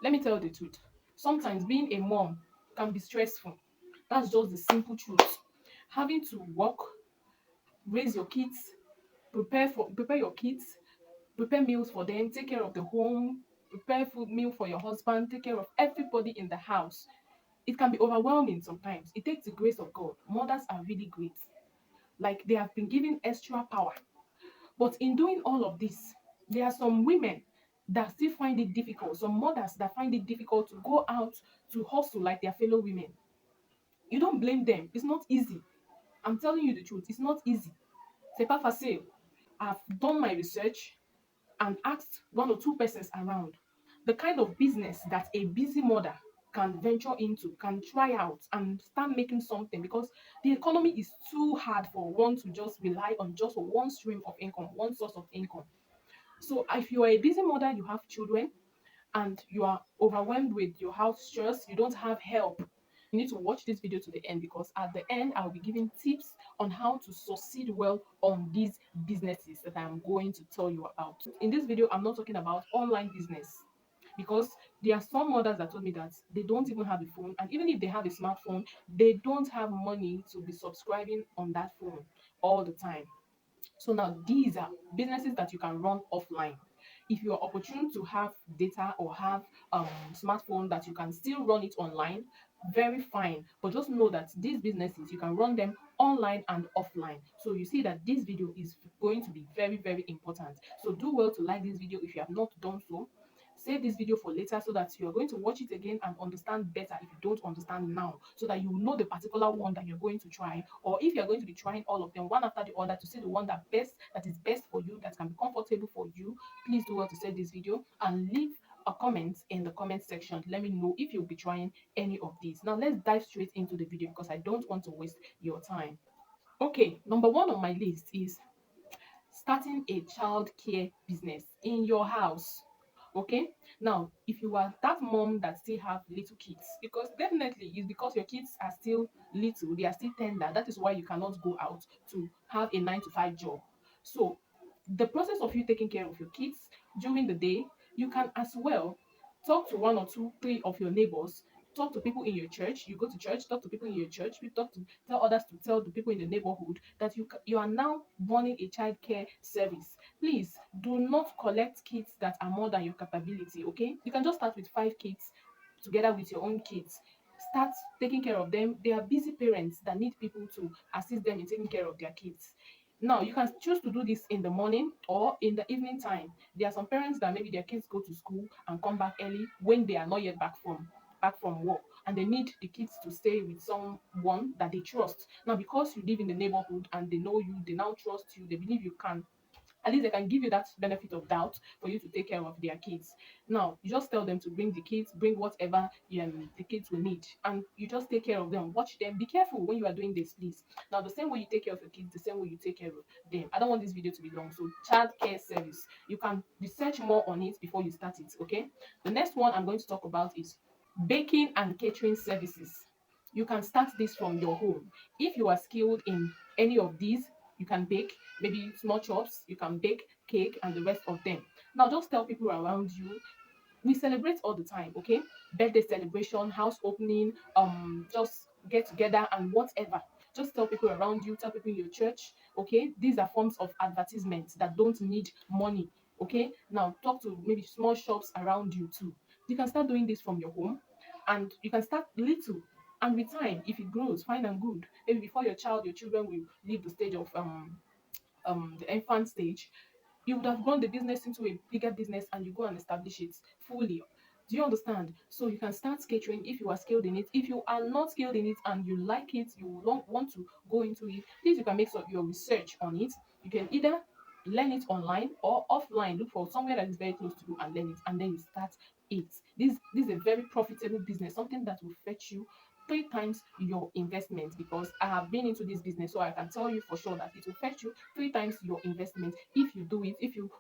Let me tell you the truth. Sometimes being a mom can be stressful. That's just the simple truth. Having to work, raise your kids, prepare your kids, prepare meals for them, take care of the home, prepare food meal for your husband, take care of everybody in the house. It can be overwhelming sometimes. It takes the grace of God. Mothers are really great. Like they have been given extra power. But in doing all of this, there are some women that still find it difficult, some mothers that find it difficult to go out to hustle like their fellow women. You don't blame them. It's not easy. I'm telling you the truth. It's not easy. C'est pas facile. I've done my research and asked one or two persons around the kind of business that a busy mother can venture into, can try out and start making something, because the economy is too hard for one to just rely on just one stream of income, one source of income. So if you are a busy mother, you have children, and you are overwhelmed with your house stress, you don't have help, you need to watch this video to the end, because at the end I'll be giving tips on how to succeed well on these businesses that I'm going to tell you about. In this video, I'm not talking about online business, because there are some mothers that told me that they don't even have a phone, and even if they have a smartphone, they don't have money to be subscribing on that phone all the time. So now these are businesses that you can run offline. If you are opportune to have data or have smartphone that you can still run it online, very fine. But just know that these businesses you can run them online and offline. So you see that this video is going to be very, very important. So do well to like this video if you have not done so. Save this video for later so that you're going to watch it again and understand better if you don't understand now, so that you know the particular one that you're going to try, or if you're going to be trying all of them one after the other to see the one that is best for you, that can be comfortable for you. Please do well to save this video and leave a comment in the comment section. Let me know if you'll be trying any of these. Now let's dive straight into the video, because I don't want to waste your time. Okay, number one on my list is starting a child care business in your house. Okay, now if you are that mom that still have little kids, because definitely it's because your kids are still little, they are still tender, that is why you cannot go out to have a 9 to 5 job. So the process of you taking care of your kids during the day, you can as well talk to one or two, three of your neighbors, talk to people in your church. You go to church, talk to people in your church, you talk to tell others to tell the people in the neighborhood that you are now running a child care service. Please do not collect kids that are more than your capability. Okay, you can just start with 5 kids together with your own kids. Start taking care of them. They are busy parents that need people to assist them in taking care of their kids. Now you can choose to do this in the morning or in the evening time. There are some parents that maybe their kids go to school and come back early when they are not yet back from work, and they need the kids to stay with someone that they trust. Now because you live in the neighborhood and they know you, they now trust you, they believe you can, at least they can give you that benefit of doubt for you to take care of their kids. Now, you just tell them to bring the kids, bring whatever the kids will need, and you just take care of them, watch them. Be careful when you are doing this, please. Now, the same way you take care of your kids, the same way you take care of them. I don't want this video to be long, so child care service. You can research more on it before you start it, okay? The next one I'm going to talk about is baking and catering services. You can start this from your home. If you are skilled in any of these, you can bake, maybe small chops, you can bake cake and the rest of them. Now just tell people around you. We celebrate all the time, okay? Birthday celebration, house opening, just get together and whatever. Just tell people around you, tell people in your church, okay? These are forms of advertisements that don't need money, okay? Now talk to maybe small shops around you too. You can start doing this from your home, and you can start little, and with time if it grows, fine and good. Maybe before your children will leave the stage of the infant stage, you would have grown the business into a bigger business and you go and establish it fully. Do you understand? So you can start catering if you are skilled in it. If you are not skilled in it and you like it, you don't want to go into it, please you can make some your research on it. You can either learn it online or offline. Look for somewhere that is very close to you and learn it, and then you start it. This is a very profitable business, something that will fetch you 3 times your investment, because I have been into this business, so I can tell you for sure that it will fetch you 3 times your investment if you do it, if you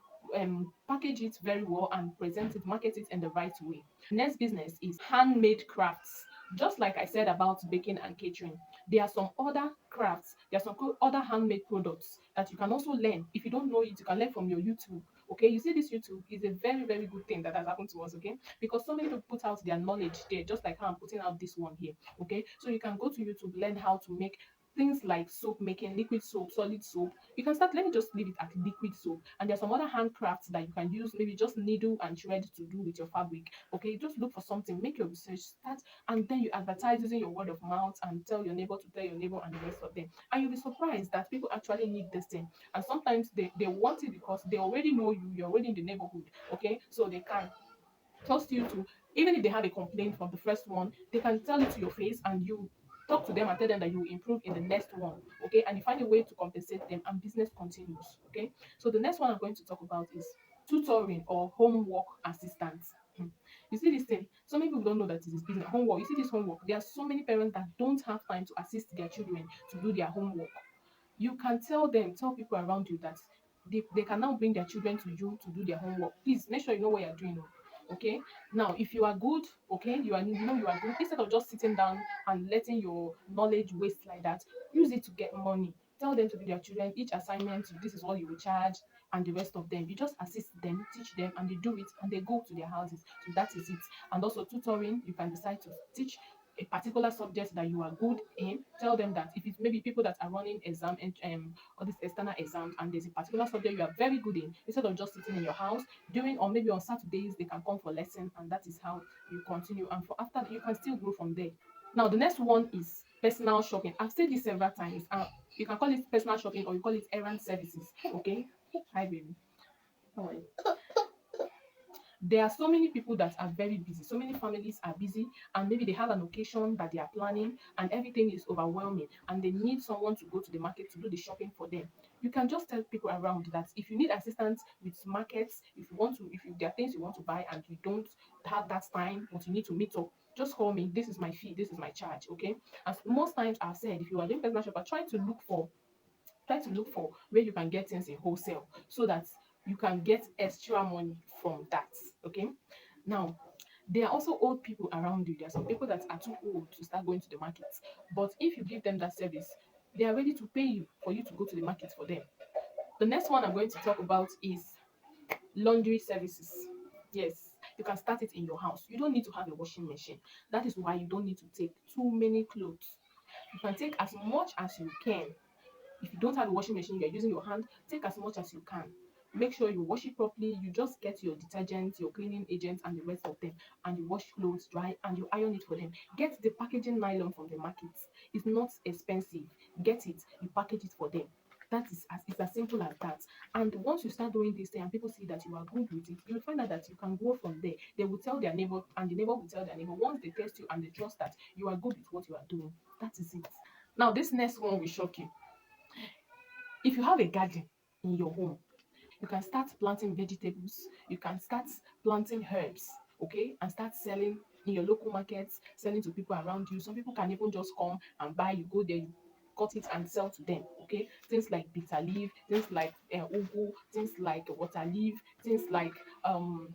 package it very well and present it, market it in the right way. Next business is handmade crafts. Just like I said about baking and catering, there are some other crafts, there are some other handmade products that you can also learn. If you don't know it, you can learn from your YouTube, Okay, you see, this YouTube is a very, very good thing that has happened to us. Okay, because so many people put out their knowledge there, just like how I'm putting out this one here. Okay, so you can go to YouTube, learn how to make things like soap making, liquid soap, solid soap. You can start, let me just leave it at liquid soap. And there's some other handcrafts that you can use, maybe just needle and thread to do with your fabric. Okay, just look for something, make your research, start, and then you advertise using your word of mouth and tell your neighbor to tell your neighbor and the rest of them. And you'll be surprised that people actually need this thing. And sometimes they want it because they already know you, you're already in the neighborhood. Okay, so they can trust you to, even if they have a complaint from the first one, they can tell it to your face and you talk to them and tell them that you will improve in the next one. Okay, and you find a way to compensate them and business continues. Okay, so the next one I'm going to talk about is tutoring or homework assistance. You see this thing, so many people don't know that it is business homework. You see this homework, there are so many parents that don't have time to assist their children to do their homework. You can tell them, tell people around you that they can now bring their children to you to do their homework. Please make sure you know what you're doing. Okay, now if you are good, okay, you know you are good, instead of just sitting down and letting your knowledge waste like that, use it to get money. Tell them to do their children each assignment, this is what you will charge, and the rest of them you just assist them, teach them, and they do it and they go to their houses. So that is it. And also tutoring, you can decide to teach a particular subject that you are good in. Tell them that if it's maybe people that are running exam and all these external exams, and there's a particular subject you are very good in, instead of just sitting in your house doing, or maybe on Saturdays they can come for lesson, and that is how you continue. And for after that, you can still grow from there. Now the next one is personal shopping. I've said this several times. You can call it personal shopping or you call it errand services. Okay. Hi baby. How are you? There are so many people that are very busy, so many families are busy, and maybe they have an occasion that they are planning and everything is overwhelming and they need someone to go to the market to do the shopping for them. You can just tell people around that if you need assistance with markets, if you want to, if you, there are things you want to buy and you don't have that time but you need to meet up, just call me. This is my fee, this is my charge. Okay, as most times I've said, if you are doing personal shopper, try to look for where you can get things in wholesale so that you can get extra money from that. Okay, now there are also old people around you. There are some people that are too old to start going to the markets, but if you give them that service, they are ready to pay you for you to go to the market for them. The next one I'm going to talk about is laundry services. Yes, you can start it in your house. You don't need to have a washing machine. That is why you don't need to take too many clothes. You can take as much as you can. If you don't have a washing machine, you're using your hand, take as much as you can. Make sure you wash it properly. You just get your detergents, your cleaning agents, and the rest of them, and you wash clothes dry and you iron it for them. Get the packaging nylon from the market. It's not expensive. Get it, you package it for them. That is as it's as simple as that. And once you start doing this thing and people see that you are good with it, you'll find out that you can grow from there. They will tell their neighbor, and the neighbor will tell their neighbor. Once they test you and they trust that you are good with what you are doing, that is it. Now, this next one will shock you. If you have a garden in your home, you can start planting vegetables, you can start planting herbs, okay, and start selling in your local markets, selling to people around you. Some people can even just come and buy, you go there, you cut it and sell to them. Okay, things like bitter leaf, things like ugu, things like water leaf, things like um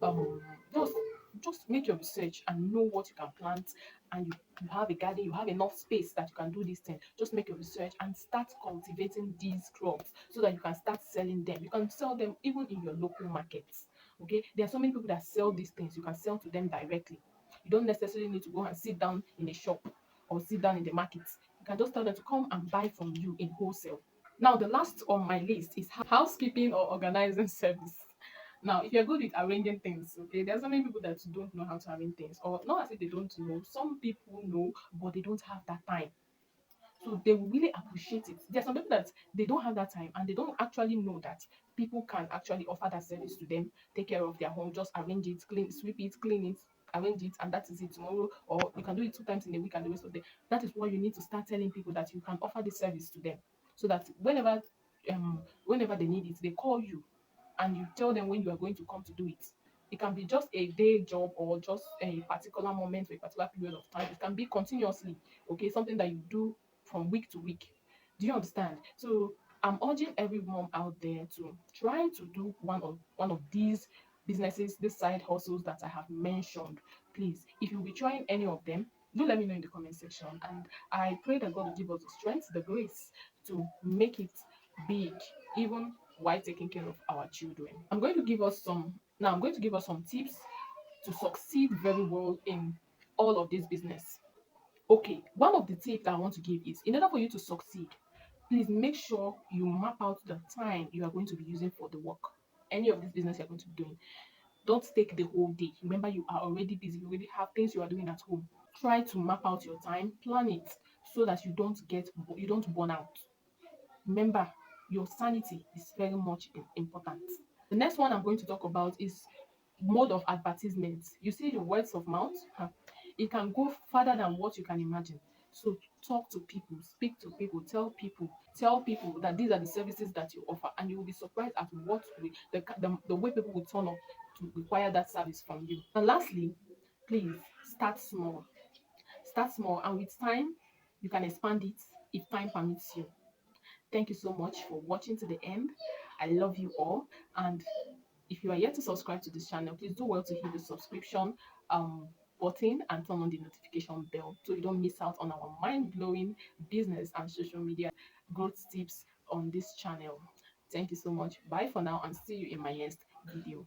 um just just make your research and know what you can plant. And you have a garden, you have enough space that you can do this thing. Just make your research and start cultivating these crops so that you can start selling them. You can sell them even in your local markets. Okay, there are so many people that sell these things. You can sell to them directly. You don't necessarily need to go and sit down in a shop or sit down in the markets. You can just tell them to come and buy from you in wholesale. Now, the last on my list is housekeeping or organizing service. Now, if you're good with arranging things, okay, there are so many people that don't know how to arrange things, or not as if they don't know. Some people know, but they don't have that time. So they will really appreciate it. There are some people that they don't have that time and they don't actually know that people can actually offer that service to them, take care of their home, just arrange it, clean, sweep it, clean it, arrange it, and that is it tomorrow. Or you can do it 2 times in a week and the rest of the day. That is why you need to start telling people that you can offer this service to them. So that whenever they need it, they call you and you tell them when you are going to come to do it. It can be just a day job or just a particular moment for a particular period of time. It can be continuously, okay, something that you do from week to week. Do you understand? So I'm urging every mom out there to try to do one of these businesses, these side hustles that I have mentioned. Please, if you'll be trying any of them, do let me know in the comment section. And I pray that God will give us the strength, the grace to make it big, even while taking care of our children. I'm going to give us some tips to succeed very well in all of this business. Okay, one of the tips that I want to give is, in order for you to succeed, please make sure you map out the time you are going to be using for the work. Any of this business you're going to be doing, don't take the whole day. Remember, you are already busy, you already have things you are doing at home. Try to map out your time, plan it so that you don't burn out. Remember, your sanity is very much important. The next one I'm going to talk about is mode of advertisement. You see the words of mouth, it can go further than what you can imagine. So talk to people, speak to people, tell people that these are the services that you offer, and you will be surprised at what way the way people will turn up to require that service from you. And lastly, please start small. Start small, and with time, you can expand it if time permits you. Thank you so much for watching to the end. I love you all, and if you are yet to subscribe to this channel, please do well to hit the subscription um, button and turn on the notification bell so you don't miss out on our mind-blowing business and social media growth tips on this channel. Thank you so much. Bye for now, and see you in my next video.